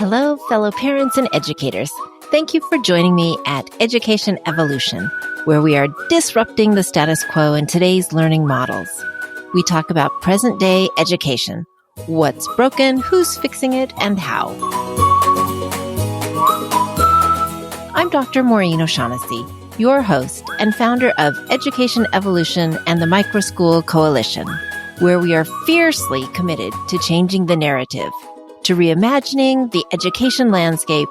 Hello, fellow parents and educators. Thank you for joining me at Education Evolution, where we are disrupting the status quo in today's learning models. We talk about present-day education, what's broken, who's fixing it, and how. I'm Dr. Maureen O'Shaughnessy, your host and founder of Education Evolution and the Microschool Coalition, where we are fiercely committed to changing the narrative, to reimagining the education landscape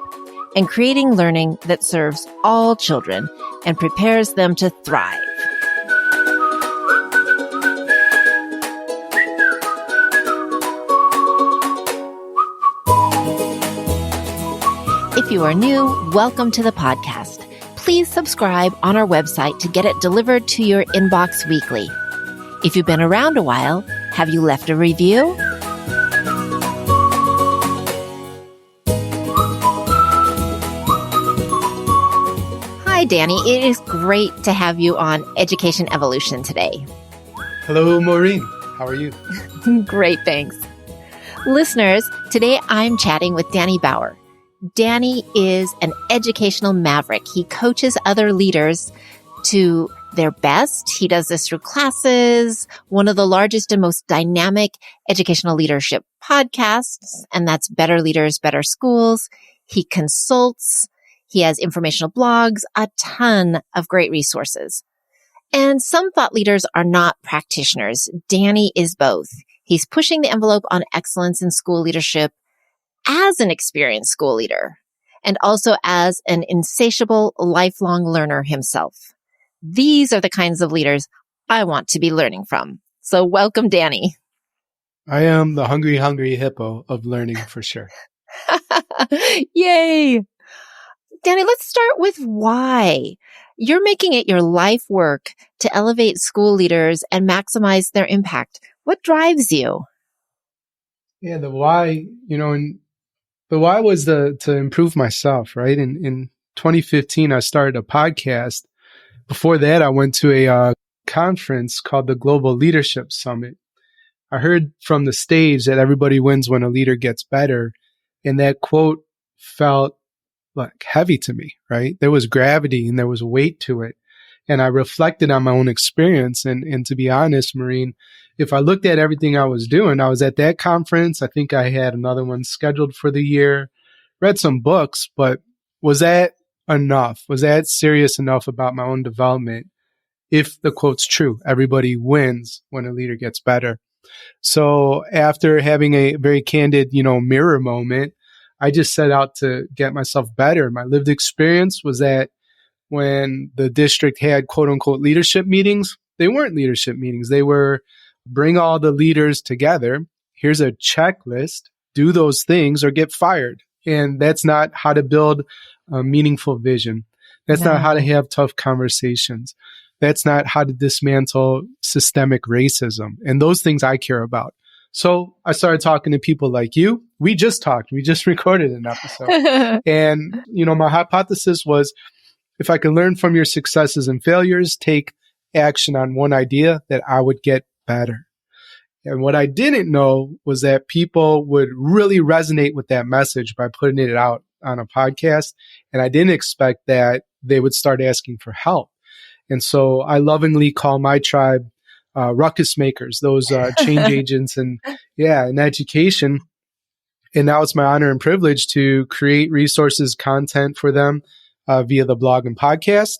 and creating learning that serves all children and prepares them to thrive. If you are new, welcome to the podcast. Please subscribe on our website to get it delivered to your inbox weekly. If you've been around a while, have you left a review? Hi, Danny. It is great to have you on Education Evolution today. Hello, Maureen. How are you? Great, thanks. Listeners, today I'm chatting with Danny Bauer. Danny is an educational maverick. He coaches other leaders to their best. He does this through classes, one of the largest and most dynamic educational leadership podcasts, and that's Better Leaders, Better Schools. He consults. He has informational blogs, a ton of great resources. And some thought leaders are not practitioners. Danny is both. He's pushing the envelope on excellence in school leadership as an experienced school leader and also as an insatiable lifelong learner himself. These are the kinds of leaders I want to be learning from. So welcome, Danny. I am the hungry hippo of learning for sure. Yay. Danny, let's start with why. You're making it your life work to elevate school leaders and maximize their impact. What drives you? Yeah, the why, the why was to improve myself, right? In 2015, I started a podcast. Before that, I went to a conference called the Global Leadership Summit. I heard from the stage that everybody wins when a leader gets better. And that quote felt like heavy to me, right? There was gravity and there was weight to it. And I reflected on my own experience. And to be honest, Maureen, if I looked at everything I was doing, I was at that conference. I think I had another one scheduled for the year, read some books, but was that enough? Was that serious enough about my own development? If the quote's true, everybody wins when a leader gets better. So after having a very candid, mirror moment, I just set out to get myself better. My lived experience was that when the district had quote unquote leadership meetings, they weren't leadership meetings. They were bring all the leaders together. Here's a checklist. Do those things or get fired. And that's not how to build a meaningful vision. That's not how to have tough conversations. That's not how to dismantle systemic racism. And those things I care about. So I started talking to people like you. We just talked. We just recorded an episode. And, my hypothesis was if I can learn from your successes and failures, take action on one idea, that I would get better. And what I didn't know was that people would really resonate with that message by putting it out on a podcast. And I didn't expect that they would start asking for help. And so I lovingly call my tribe ruckus makers, those change agents in education. And now it's my honor and privilege to create resources, content for them via the blog and podcast,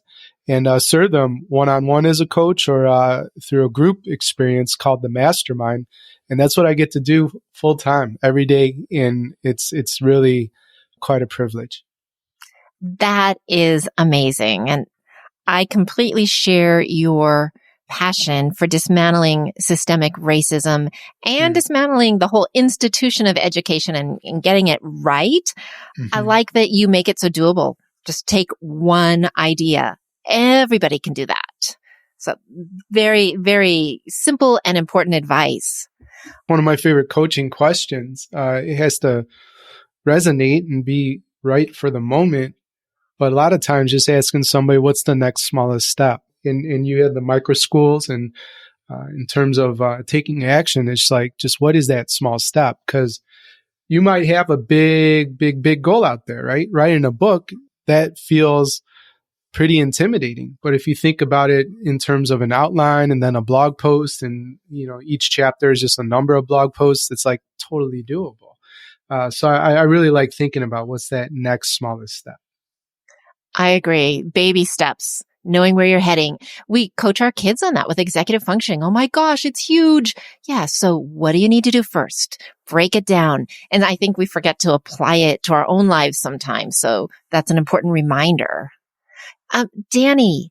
and serve them one-on-one as a coach or through a group experience called the Mastermind. And that's what I get to do full time every day. And it's really quite a privilege. That is amazing. And I completely share your passion for dismantling systemic racism and dismantling the whole institution of education and getting it right. Mm-hmm. I like that you make it so doable. Just take one idea. Everybody can do that. So very, very simple and important advice. One of my favorite coaching questions, it has to resonate and be right for the moment. But a lot of times just asking somebody, what's the next smallest step? And you have the micro schools and in terms of taking action, it's like, just what is that small step? Because you might have a big goal out there, right? Writing a book, that feels pretty intimidating. But if you think about it in terms of an outline and then a blog post, and each chapter is just a number of blog posts, it's like totally doable. So I really like thinking about what's that next smallest step. I agree. Baby steps, knowing where you're heading. We coach our kids on that with executive functioning. Oh my gosh, it's huge. Yeah. So what do you need to do first? Break it down. And I think we forget to apply it to our own lives sometimes. So that's an important reminder. Danny,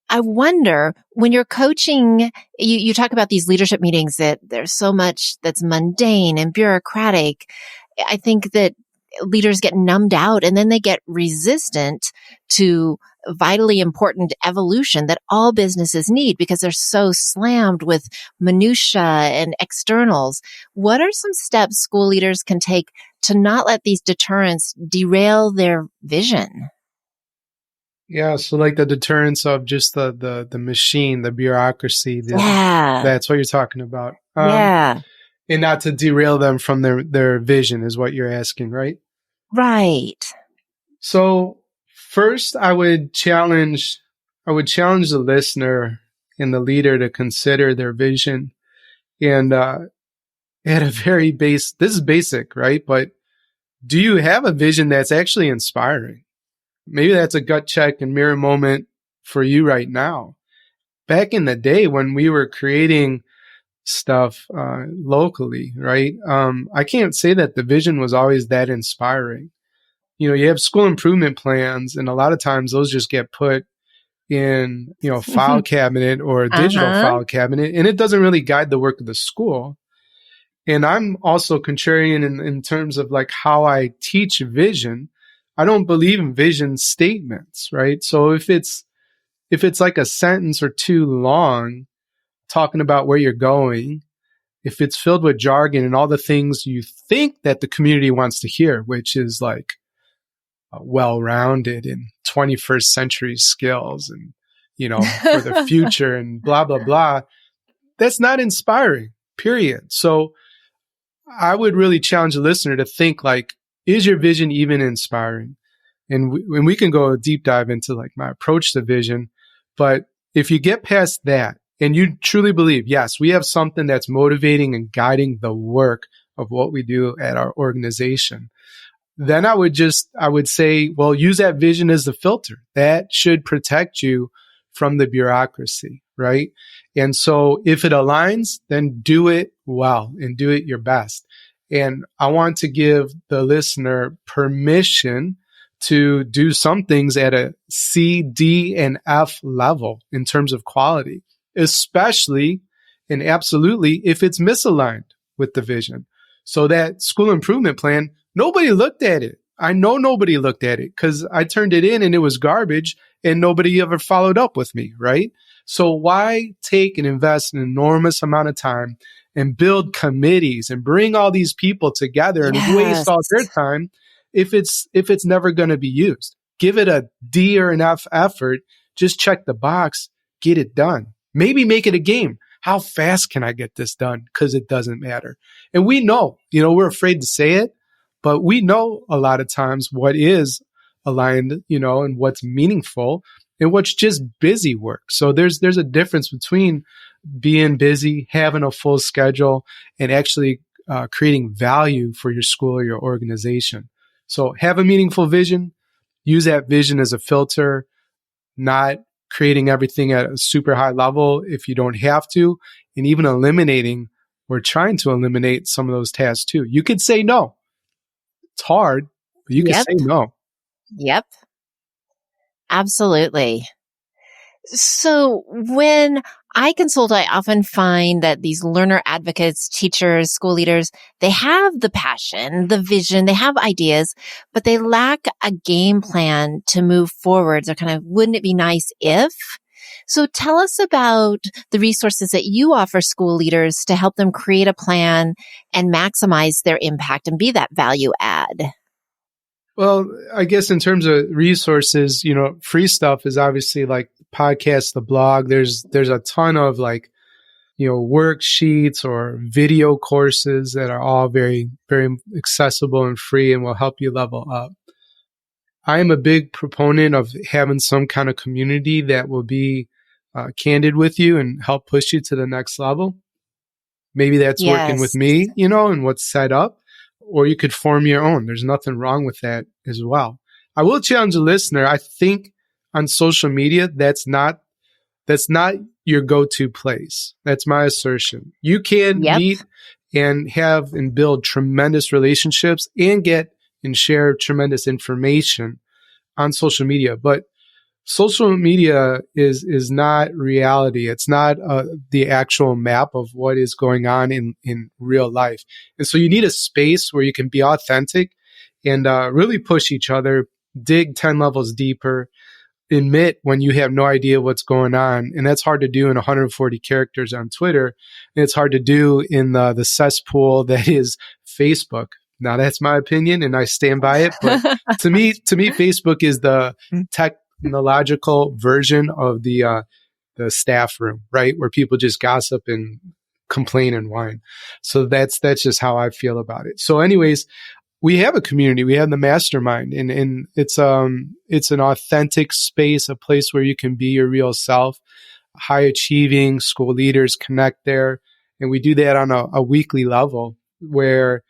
I wonder, when you're coaching, you talk about these leadership meetings that there's so much that's mundane and bureaucratic. I think that leaders get numbed out and then they get resistant to vitally important evolution that all businesses need because they're so slammed with minutia and externals. What are some steps school leaders can take to not let these deterrents derail their vision? Yeah, so like the deterrence of just the machine, the bureaucracy, Yeah. that's what you're talking about. Yeah. And not to derail them from their vision is what you're asking, right? Right. So first, I would challenge the listener and the leader to consider their vision. And at a very this is basic, right? But do you have a vision that's actually inspiring? Maybe that's a gut check and mirror moment for you right now. Back in the day when we were creating stuff locally, right? I can't say that the vision was always that inspiring. You have school improvement plans, and a lot of times those just get put in, file cabinet or a digital file cabinet, and it doesn't really guide the work of the school. And I'm also contrarian in terms of like how I teach vision. I don't believe in vision statements, right? So if it's like a sentence or two long talking about where you're going, if it's filled with jargon and all the things you think that the community wants to hear, which is like well-rounded in 21st century skills and, for the future and blah, blah, blah, that's not inspiring, period. So I would really challenge the listener to think like, is your vision even inspiring? And we can go a deep dive into like my approach to vision. But if you get past that and you truly believe, yes, we have something that's motivating and guiding the work of what we do at our organization, then I would say, well, use that vision as the filter. That should protect you from the bureaucracy, right? And so if it aligns, then do it well and do it your best. And I want to give the listener permission to do some things at a C, D, and F level in terms of quality, especially and absolutely if it's misaligned with the vision. So that school improvement plan, nobody looked at it. I know nobody looked at it because I turned it in and it was garbage and nobody ever followed up with me, right? So why take and invest an enormous amount of time and build committees and bring all these people together and waste all their time if it's never going to be used? Give it a D or an F effort. Just check the box, get it done. Maybe make it a game. How fast can I get this done? Because it doesn't matter. And we know, we're afraid to say it, but we know a lot of times what is aligned, and what's meaningful and what's just busy work. So there's a difference between being busy, having a full schedule, and actually creating value for your school or your organization. So have a meaningful vision, use that vision as a filter, not creating everything at a super high level if you don't have to, and even eliminating or trying to eliminate some of those tasks too. You could say no. It's hard, but you can say no. Yep. Absolutely. So when I consult, I often find that these learner advocates, teachers, school leaders, they have the passion, the vision, they have ideas, but they lack a game plan to move forward. They're kind of, wouldn't it be nice if? So tell us about the resources that you offer school leaders to help them create a plan and maximize their impact and be that value add. Well, I guess in terms of resources, free stuff is obviously like podcasts, the blog. There's a ton of like, worksheets or video courses that are all very, very accessible and free and will help you level up. I am a big proponent of having some kind of community that will be candid with you and help push you to the next level. Maybe that's working with Yes. me, and what's set up, or you could form your own. There's nothing wrong with that as well. I will challenge the listener. I think on social media, that's not your go-to place. That's my assertion. You can Yep. meet and have and build tremendous relationships and get and share tremendous information on social media, but social media is not reality. It's not the actual map of what is going on in real life. And so you need a space where you can be authentic and really push each other, dig 10 levels deeper, admit when you have no idea what's going on. And that's hard to do in 140 characters on Twitter. And it's hard to do in the cesspool that is Facebook. Now, that's my opinion, and I stand by it. But to me, Facebook is the technological version of the staff room, right? Where people just gossip and complain and whine. So that's just how I feel about it. So anyways, we have a community. We have the Mastermind, and it's an authentic space, a place where you can be your real self. High achieving school leaders connect there. And we do that on a weekly level where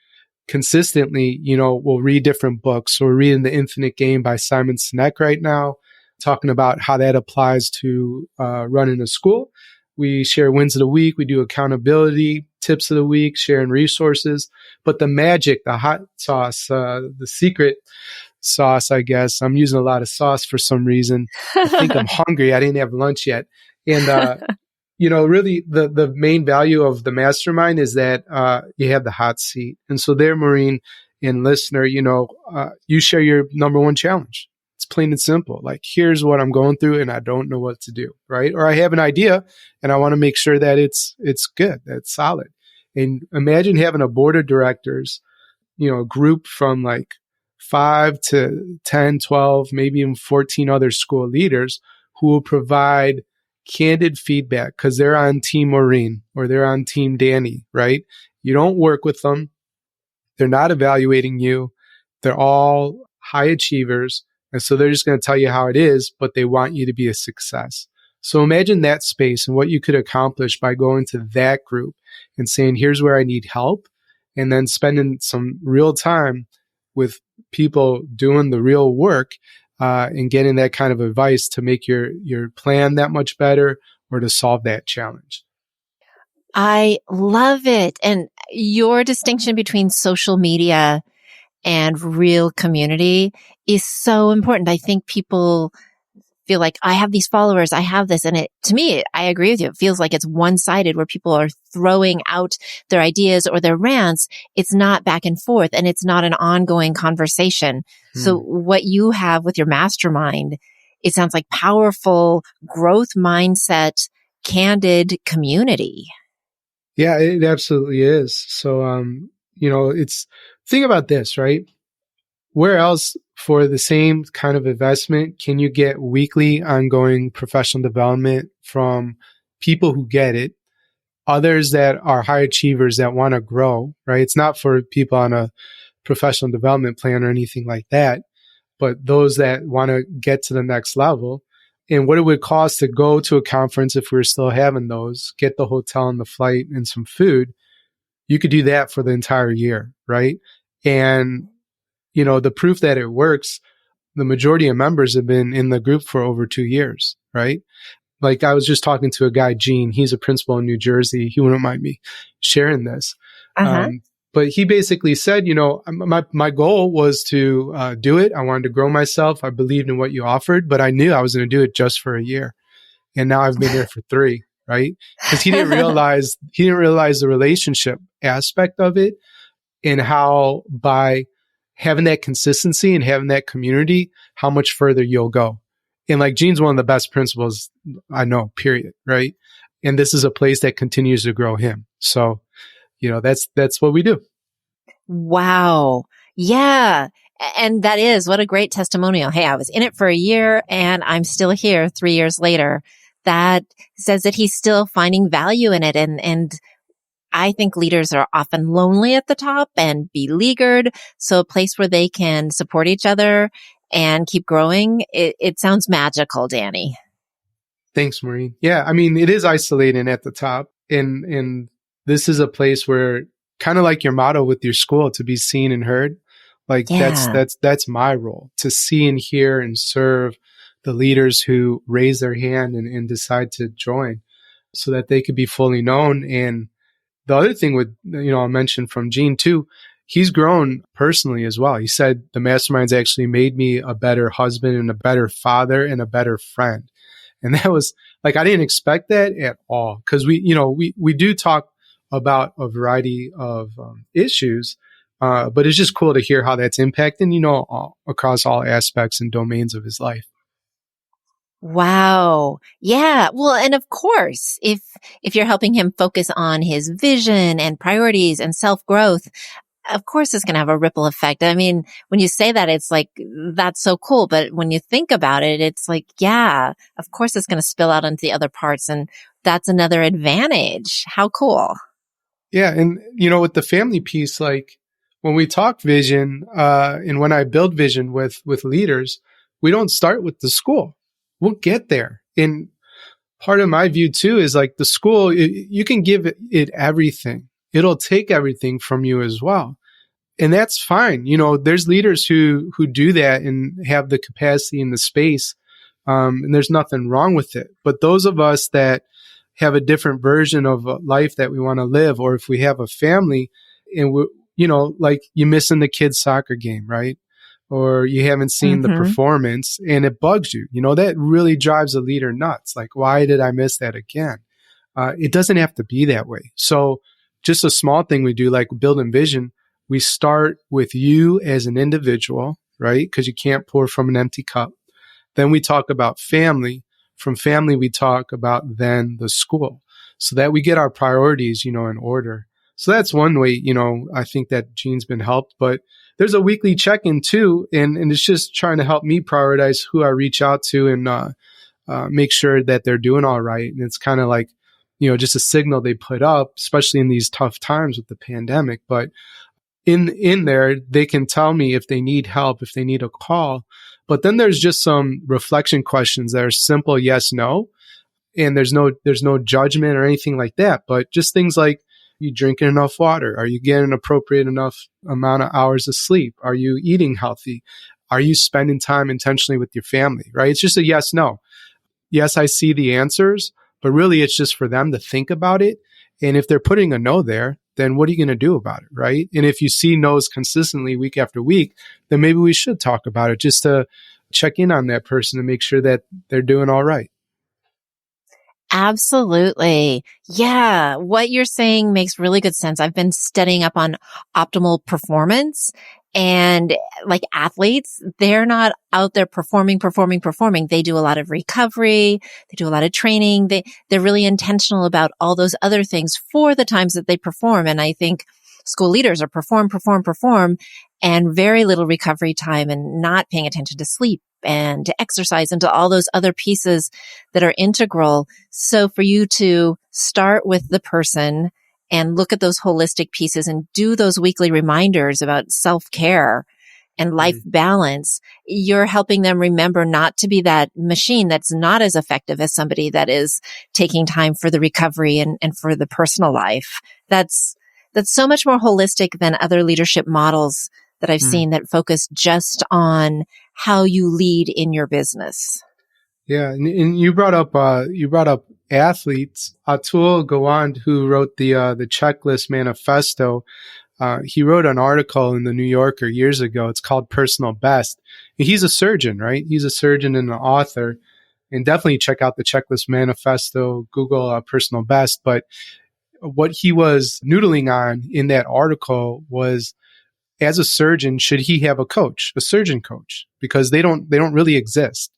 consistently, we'll read different books. So we're reading The Infinite Game by Simon Sinek right now, talking about how that applies to running a school. We share wins of the week. We do accountability tips of the week, sharing resources. But the magic, the hot sauce, the secret sauce, I guess. I'm using a lot of sauce for some reason. I think I'm hungry. I didn't have lunch yet. And, really the main value of the Mastermind is that you have the hot seat. And so there, Maureen and listener, you share your number one challenge. It's plain and simple. Like, here's what I'm going through and I don't know what to do, right? Or I have an idea and I want to make sure that it's good, that it's solid. And imagine having a board of directors, a group from like 5 to 10, 12, maybe even 14 other school leaders who will provide candid feedback because they're on Team Maureen or they're on Team Danny, right? You don't work with them. They're not evaluating you. They're all high achievers. And so they're just going to tell you how it is, but they want you to be a success. So imagine that space and what you could accomplish by going to that group and saying, here's where I need help. And then spending some real time with people doing the real work and getting that kind of advice to make your plan that much better or to solve that challenge. I love it. And your distinction between social media and real community is so important. I think people feel like I have these followers, I have this. And to me, I agree with you. It feels like it's one-sided where people are throwing out their ideas or their rants. It's not back and forth and it's not an ongoing conversation. So what you have with your Mastermind, it sounds like powerful growth mindset, candid community. Yeah, it absolutely is. So, think about this, right? Where else for the same kind of investment can you get weekly ongoing professional development from people who get it, others that are high achievers that want to grow, right? It's not for people on a professional development plan or anything like that, but those that want to get to the next level. And what it would cost to go to a conference if we were still having those, get the hotel and the flight and some food, you could do that for the entire year, right? And the proof that it works, the majority of members have been in the group for over 2 years, right? Like I was just talking to a guy, Gene, he's a principal in New Jersey. He wouldn't mind me sharing this. But he basically said, my goal was to do it. I wanted to grow myself. I believed in what you offered, but I knew I was going to do it just for a year. And now I've been there for 3, right? Because he didn't realize the relationship aspect of it and how by having that consistency and having that community, how much further you'll go. And like Gene's one of the best principals I know, period, right? And this is a place that continues to grow him. So, that's what we do. Wow. Yeah. And that is what a great testimonial. Hey, I was in it for a year and I'm still here 3 years later. that says that he's still finding value in it. And I think leaders are often lonely at the top and beleaguered. So a place where they can support each other and keep growing. It sounds magical, Danny. Thanks, Maureen. Yeah, I mean, it is isolating at the top. And this is a place where, kind of like your motto with your school, to be seen and heard. Like Yeah. that's my role, to see and hear and serve the leaders who raise their hand and decide to join so that they could be fully known. And the other thing with, I mentioned from Gene too, he's grown personally as well. He said the masterminds actually made me a better husband and a better father and a better friend. And that was like, I didn't expect that at all. Cause we do talk about a variety of issues, but it's just cool to hear how that's impacting, across all aspects and domains of his life. Wow. Yeah. Well, and of course, if you're helping him focus on his vision and priorities and self-growth, of course it's going to have a ripple effect. I mean, when you say that, it's like, that's so cool. But when you think about it, it's like, yeah, of course it's going to spill out into the other parts. And that's another advantage. How cool. Yeah. And, with the family piece, like when we talk vision, and when I build vision with leaders, we don't start with the school. We'll get there. And part of my view too is like the school, you can give it everything. It'll take everything from you as well. And that's fine. There's leaders who do that and have the capacity and the space. And there's nothing wrong with it. But those of us that have a different version of a life that we want to live, or if we have a family and like you missing the kids' soccer game, right? Or you haven't seen the Mm-hmm. performance and it bugs you, that really drives a leader nuts. Like, why did I miss that again? It doesn't have to be that way. So just a small thing we do, like building vision, we start with you as an individual, right? Because you can't pour from an empty cup. Then we talk about family. From family, we talk about then the school, so that we get our priorities, in order. So that's one way, I think that Gene's been helped. But there's a weekly check-in too, and it's just trying to help me prioritize who I reach out to and make sure that they're doing all right. And it's kind of like, just a signal they put up, especially in these tough times with the pandemic. But in there, they can tell me if they need help, if they need a call. But then there's just some reflection questions that are simple yes, no. And there's no judgment or anything like that. But just things like, you drinking enough water? Are you getting an appropriate enough amount of hours of sleep? Are you eating healthy? Are you spending time intentionally with your family, right? It's just a yes, no. Yes, I see the answers, but really it's just for them to think about it. And if they're putting a no there, then what are you going to do about it, right? And if you see no's consistently week after week, then maybe we should talk about it just to check in on that person and make sure that they're doing all right. Absolutely. Yeah. What you're saying makes really good sense. I've been studying up on optimal performance, and like athletes, they're not out there performing. They do a lot of recovery. They do a lot of training. They're really intentional about all those other things for the times that they perform. And I think school leaders are perform, and very little recovery time and not paying attention to sleep and to exercise and to all those other pieces that are integral. So for you to start with the person and look at those holistic pieces and do those weekly reminders about self-care and life balance, you're helping them remember not to be that machine that's not as effective as somebody that is taking time for the recovery and for the personal life. That's so much more holistic than other leadership models that I've seen that focus just on how you lead in your business. Yeah, and you brought up athletes. Atul Gawande, who wrote the checklist manifesto, he wrote an article in the New Yorker years ago. It's called Personal Best. And he's a surgeon, right? He's a surgeon and an author. And definitely check out the checklist manifesto, Google Personal Best. But what he was noodling on in that article was, as a surgeon, should he have a coach, a surgeon coach? Because they don't really exist.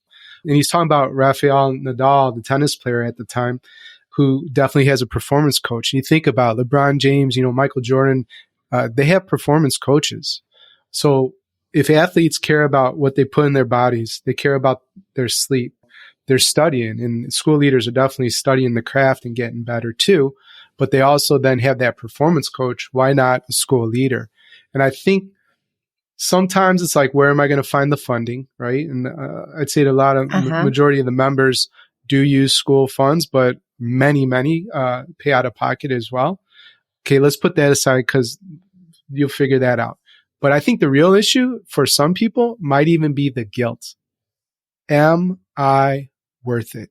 And he's talking about Rafael Nadal, the tennis player at the time, who definitely has a performance coach. And you think about LeBron James, Michael Jordan, they have performance coaches. So if athletes care about what they put in their bodies, they care about their sleep, they're studying, and school leaders are definitely studying the craft and getting better too. But they also then have that performance coach. Why not a school leader? And I think sometimes it's like, where am I going to find the funding, right? And I'd say that a lot of majority of the members do use school funds, but many pay out of pocket as well. Okay, let's put that aside because you'll figure that out. But I think the real issue for some people might even be the guilt. Am I worth it?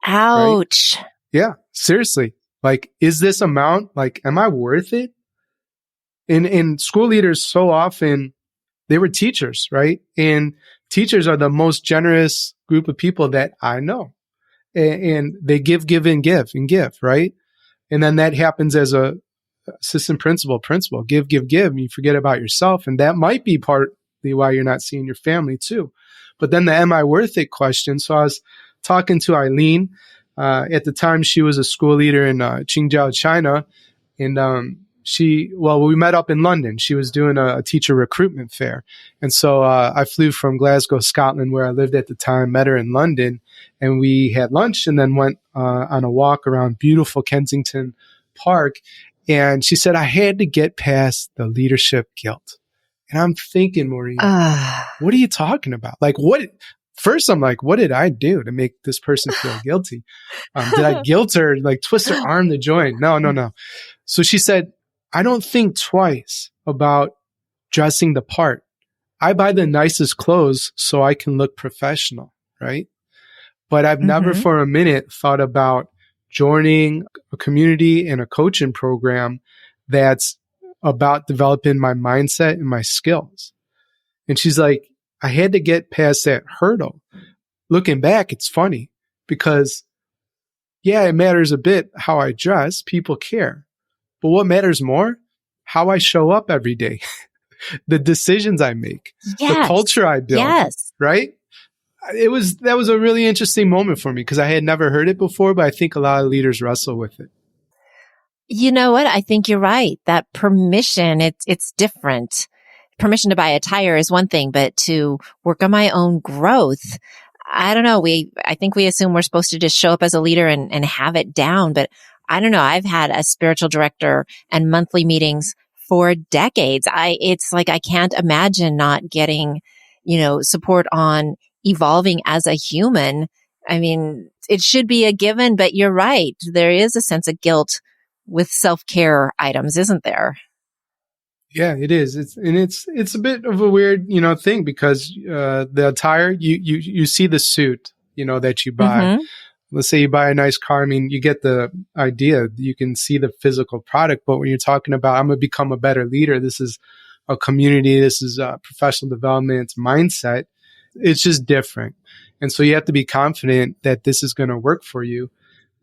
Ouch. Right? Yeah, seriously. Like, is this amount, like, am I worth it? And school leaders so often, they were teachers, right? And teachers are the most generous group of people that I know. And they give, right? And then that happens as a assistant principal, give, and you forget about yourself. And that might be partly why you're not seeing your family too. But then the am I worth it question. So I was talking to Eileen. At the time, she was a school leader in Qingdao, China. And we met up in London. She was doing a teacher recruitment fair. And so I flew from Glasgow, Scotland, where I lived at the time, met her in London, and we had lunch and then went on a walk around beautiful Kensington Park. And she said, I had to get past the leadership guilt. And I'm thinking, Maureen, what are you talking about? Like, what? First, I'm like, what did I do to make this person feel guilty? Did I guilt her, like twist her arm to join? No. So she said, I don't think twice about dressing the part. I buy the nicest clothes so I can look professional, right? But I've never for a minute thought about joining a community and a coaching program that's about developing my mindset and my skills. And she's like, I had to get past that hurdle. Looking back, it's funny because, yeah, it matters a bit how I dress. People care. But what matters more? How I show up every day, the decisions I make, the culture I build, right? That was a really interesting moment for me because I had never heard it before, but I think a lot of leaders wrestle with it. You know what? I think you're right. That permission, it's different. Permission to buy a tire is one thing, but to work on my own growth, I don't know. I think we assume we're supposed to just show up as a leader and have it down, but I don't know. I've had a spiritual director and monthly meetings for decades. It's like I can't imagine not getting, support on evolving as a human. I mean, it should be a given, but you're right. There is a sense of guilt with self-care items, isn't there? Yeah, it is. It's a bit of a weird, thing because the attire, you see the suit, that you buy. Let's say you buy a nice car. I mean, you get the idea. You can see the physical product, but when you're talking about, I'm going to become a better leader, this is a community, this is a professional development mindset. It's just different. And so you have to be confident that this is going to work for you.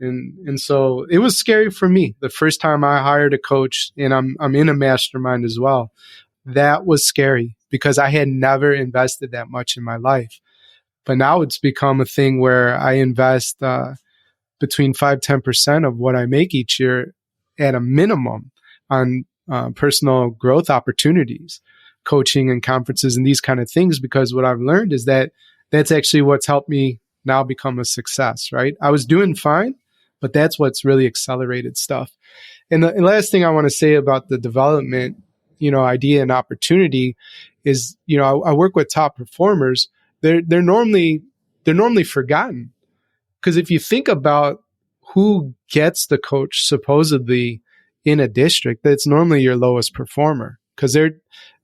And so it was scary for me. The first time I hired a coach, and I'm in a mastermind as well, that was scary because I had never invested that much in my life. But now it's become a thing where I invest between 5-10% of what I make each year at a minimum on personal growth opportunities, coaching and conferences and these kind of things, because what I've learned is that that's actually what's helped me now become a success, right? I was doing fine, but that's what's really accelerated stuff. And the last thing I want to say about the development, idea and opportunity is, I work with top performers. They're normally forgotten. Because if you think about who gets the coach supposedly in a district, that's normally your lowest performer. Because they're,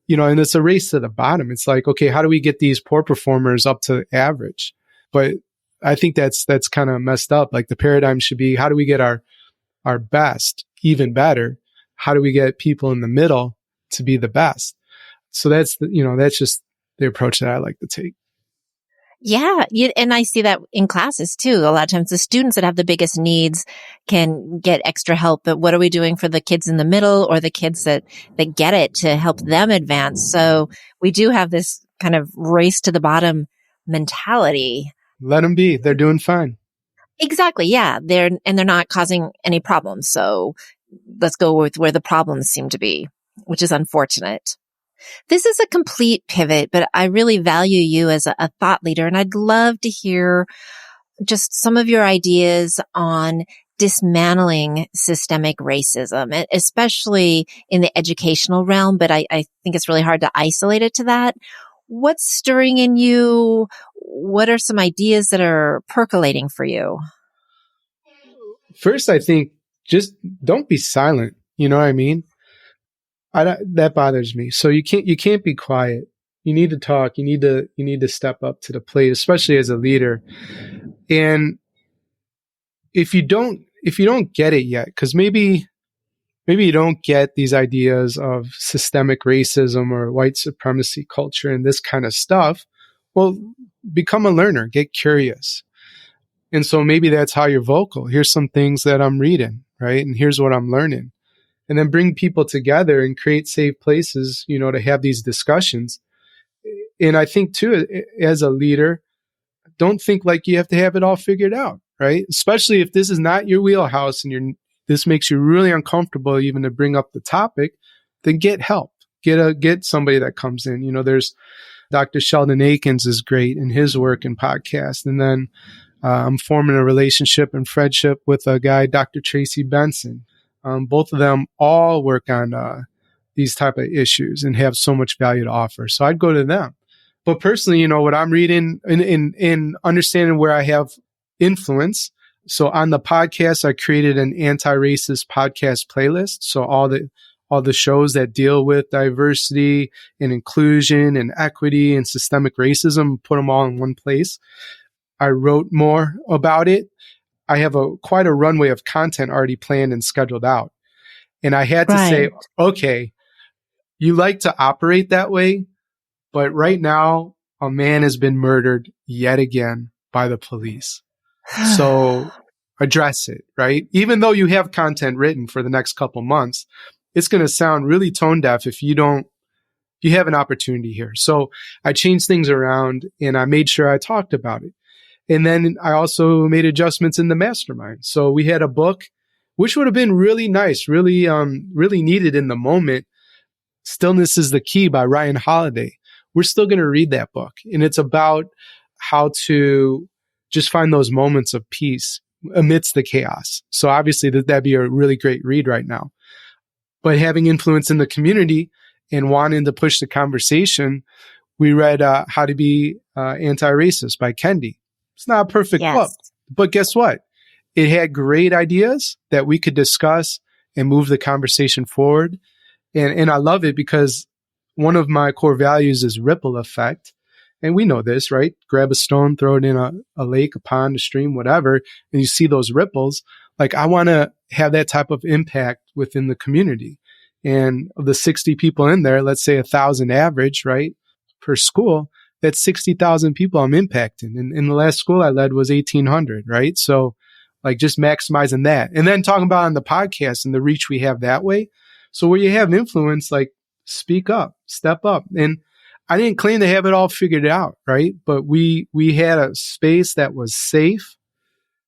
and it's a race to the bottom. It's like, okay, how do we get these poor performers up to average? But I think that's kind of messed up. Like the paradigm should be, how do we get our best even better? How do we get people in the middle to be the best? So that's that's just the approach that I like to take. Yeah. And I see that in classes too. A lot of times the students that have the biggest needs can get extra help. But what are we doing for the kids in the middle or the kids that get it to help them advance? So we do have this kind of race to the bottom mentality. Let them be. They're doing fine. Exactly. Yeah. They're not causing any problems. So let's go with where the problems seem to be, which is unfortunate. This is a complete pivot, but I really value you as a thought leader, and I'd love to hear just some of your ideas on dismantling systemic racism, especially in the educational realm, but I think it's really hard to isolate it to that. What's stirring in you? What are some ideas that are percolating for you? First, I think just don't be silent. You know what I mean? That bothers me. So you can't be quiet. You need to talk. You need to step up to the plate, especially as a leader. And if you don't get it yet, because maybe you don't get these ideas of systemic racism or white supremacy culture and this kind of stuff, well, become a learner, get curious. And so maybe that's how you're vocal. Here's some things that I'm reading, right? And here's what I'm learning. And then bring people together and create safe places, to have these discussions. And I think too, as a leader, don't think like you have to have it all figured out, right? Especially if this is not your wheelhouse and this makes you really uncomfortable even to bring up the topic, then get help. Get somebody that comes in. There's Dr. Sheldon Akins is great in his work and podcast. And then I'm forming a relationship and friendship with a guy, Dr. Tracy Benson. Both of them all work on these type of issues and have so much value to offer. So I'd go to them. But personally, what I'm reading in understanding where I have influence. So on the podcast, I created an anti-racist podcast playlist. So all the shows that deal with diversity and inclusion and equity and systemic racism, put them all in one place. I wrote more about it. I have quite a runway of content already planned and scheduled out. And I had to say, okay, you like to operate that way, but right now a man has been murdered yet again by the police. So address it, right? Even though you have content written for the next couple months, it's going to sound really tone deaf if you have an opportunity here. So I changed things around and I made sure I talked about it. And then I also made adjustments in the Mastermind. So we had a book, which would have been really nice, really needed in the moment. Stillness is the Key by Ryan Holiday. We're still going to read that book. And it's about how to just find those moments of peace amidst the chaos. So obviously that'd be a really great read right now. But having influence in the community and wanting to push the conversation, we read How to Be Anti-Racist by Kendi. It's not a perfect book, but guess what? It had great ideas that we could discuss and move the conversation forward. And I love it because one of my core values is ripple effect. And we know this, right? Grab a stone, throw it in a lake, a pond, a stream, whatever, and you see those ripples. Like, I want to have that type of impact within the community. And of the 60 people in there, let's say 1,000 average, right, per school, that's 60,000 people I'm impacting. And in the last school I led was 1,800, right? So like just maximizing that. And then talking about on the podcast and the reach we have that way. So where you have influence, like speak up, step up. And I didn't claim to have it all figured out, right? But we had a space that was safe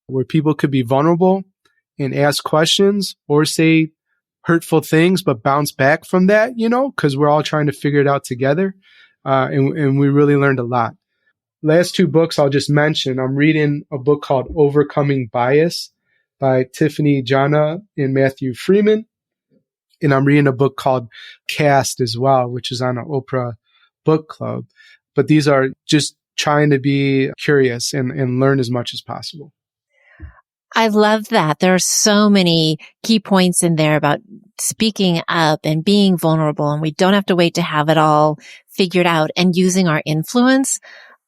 where people could be vulnerable and ask questions or say hurtful things, but bounce back from that, because we're all trying to figure it out together. And we really learned a lot. Last two books I'll just mention. I'm reading a book called Overcoming Bias by Tiffany Jana and Matthew Freeman. And I'm reading a book called Cast as well, which is on an Oprah book club. But these are just trying to be curious and learn as much as possible. I love that. There are so many key points in there about speaking up and being vulnerable, and we don't have to wait to have it all figured out and using our influence.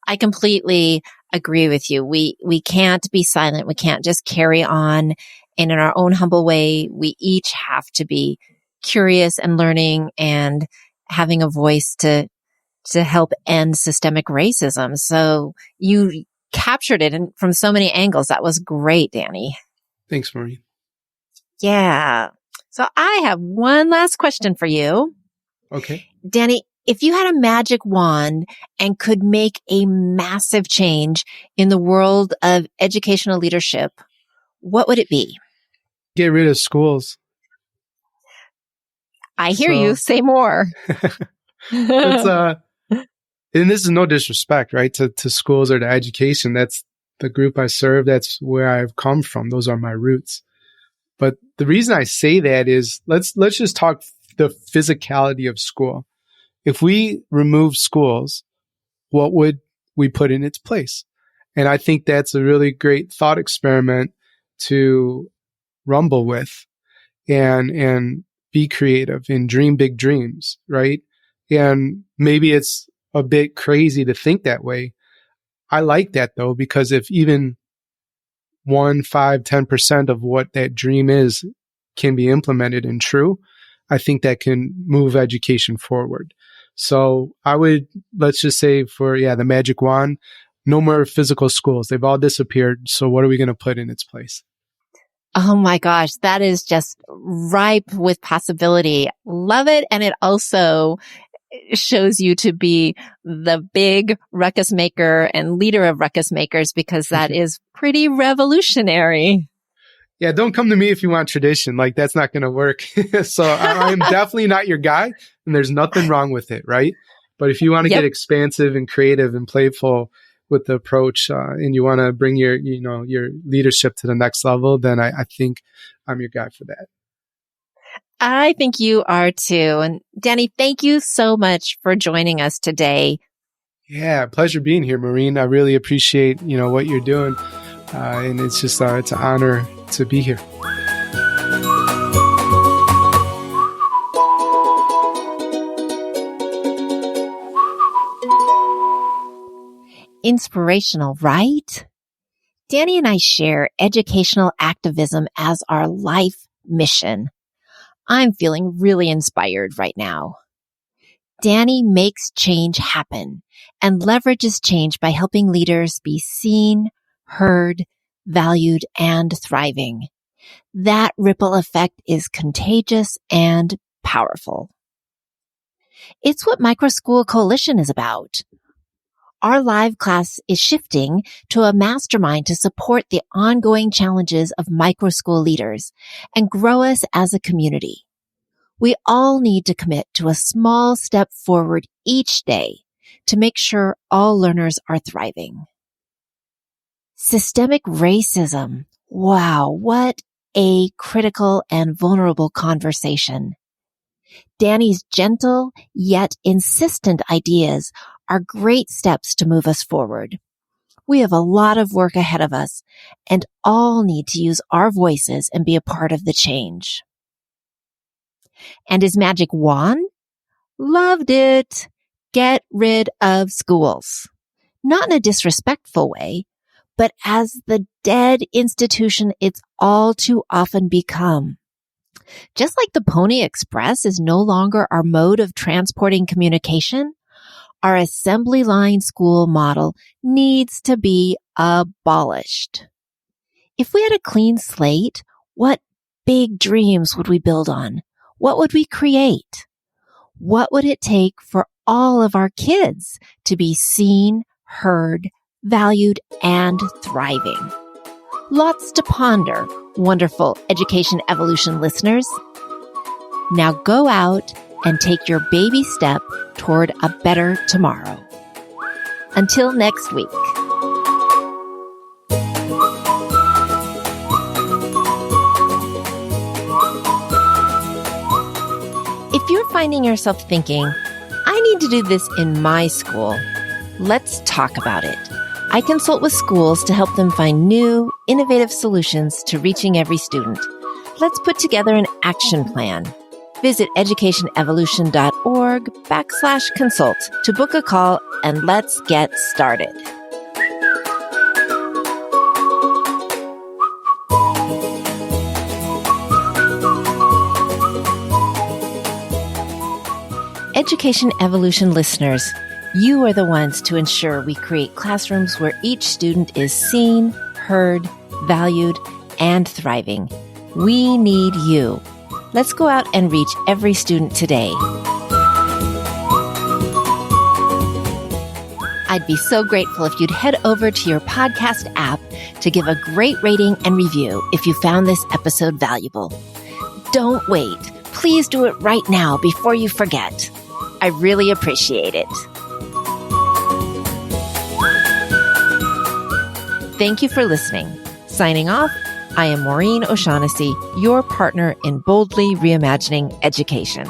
I completely agree with you. We can't be silent. We can't just carry on. And in our own humble way, we each have to be curious and learning and having a voice to help end systemic racism. So you captured it from so many angles. That was great, Danny. Thanks, Maureen. Yeah. So I have one last question for you. Okay. Danny, if you had a magic wand and could make a massive change in the world of educational leadership, what would it be? Get rid of schools. I hear you. Say more. And this is no disrespect, right, to schools or to education. That's the group I serve. That's where I've come from. Those are my roots. But the reason I say that is let's just talk the physicality of school. If we remove schools, what would we put in its place? And I think that's a really great thought experiment to rumble with and be creative and dream big dreams, right? And maybe it's a bit crazy to think that way. I like that though, because if even 1, 5, 10% of what that dream is can be implemented and true, I think that can move education forward. So let's just say the magic wand, no more physical schools. They've all disappeared. So what are we going to put in its place? Oh my gosh, that is just ripe with possibility. Love it. And it also shows you to be the big ruckus maker and leader of ruckus makers, because that is pretty revolutionary. Yeah, don't come to me if you want tradition. Like, that's not going to work. So I'm definitely not your guy, and there's nothing wrong with it, right? But if you want to get expansive and creative and playful with the approach, and you want to bring your leadership to the next level, then I think I'm your guy for that. I think you are too. And Danny, thank you so much for joining us today. Yeah, pleasure being here, Maureen. I really appreciate, what you're doing. And it's just, it's an honor to be here. Inspirational, right? Danny and I share educational activism as our life mission. I'm feeling really inspired right now. Danny makes change happen and leverages change by helping leaders be seen, heard, valued, and thriving. That ripple effect is contagious and powerful. It's what Microschool Coalition is about. Our live class is shifting to a mastermind to support the ongoing challenges of microschool leaders and grow us as a community. We all need to commit to a small step forward each day to make sure all learners are thriving. Systemic racism. Wow, what a critical and vulnerable conversation. Danny's gentle yet insistent ideas are great steps to move us forward. We have a lot of work ahead of us and all need to use our voices and be a part of the change. And his magic wand? Loved it. Get rid of schools. Not in a disrespectful way, but as the dead institution it's all too often become. Just like the Pony Express is no longer our mode of transporting communication, our assembly line school model needs to be abolished. If we had a clean slate, what big dreams would we build on? What would we create? What would it take for all of our kids to be seen, heard, valued, and thriving? Lots to ponder, wonderful Education Evolution listeners. Now go out and take your baby step toward a better tomorrow. Until next week. If you're finding yourself thinking, I need to do this in my school, let's talk about it. I consult with schools to help them find new, innovative solutions to reaching every student. Let's put together an action plan. Visit educationevolution.org/consult to book a call and let's get started. Education Evolution listeners, you are the ones to ensure we create classrooms where each student is seen, heard, valued, and thriving. We need you. Let's go out and reach every student today. I'd be so grateful if you'd head over to your podcast app to give a great rating and review if you found this episode valuable. Don't wait. Please do it right now before you forget. I really appreciate it. Thank you for listening. Signing off, I am Maureen O'Shaughnessy, your partner in boldly reimagining education.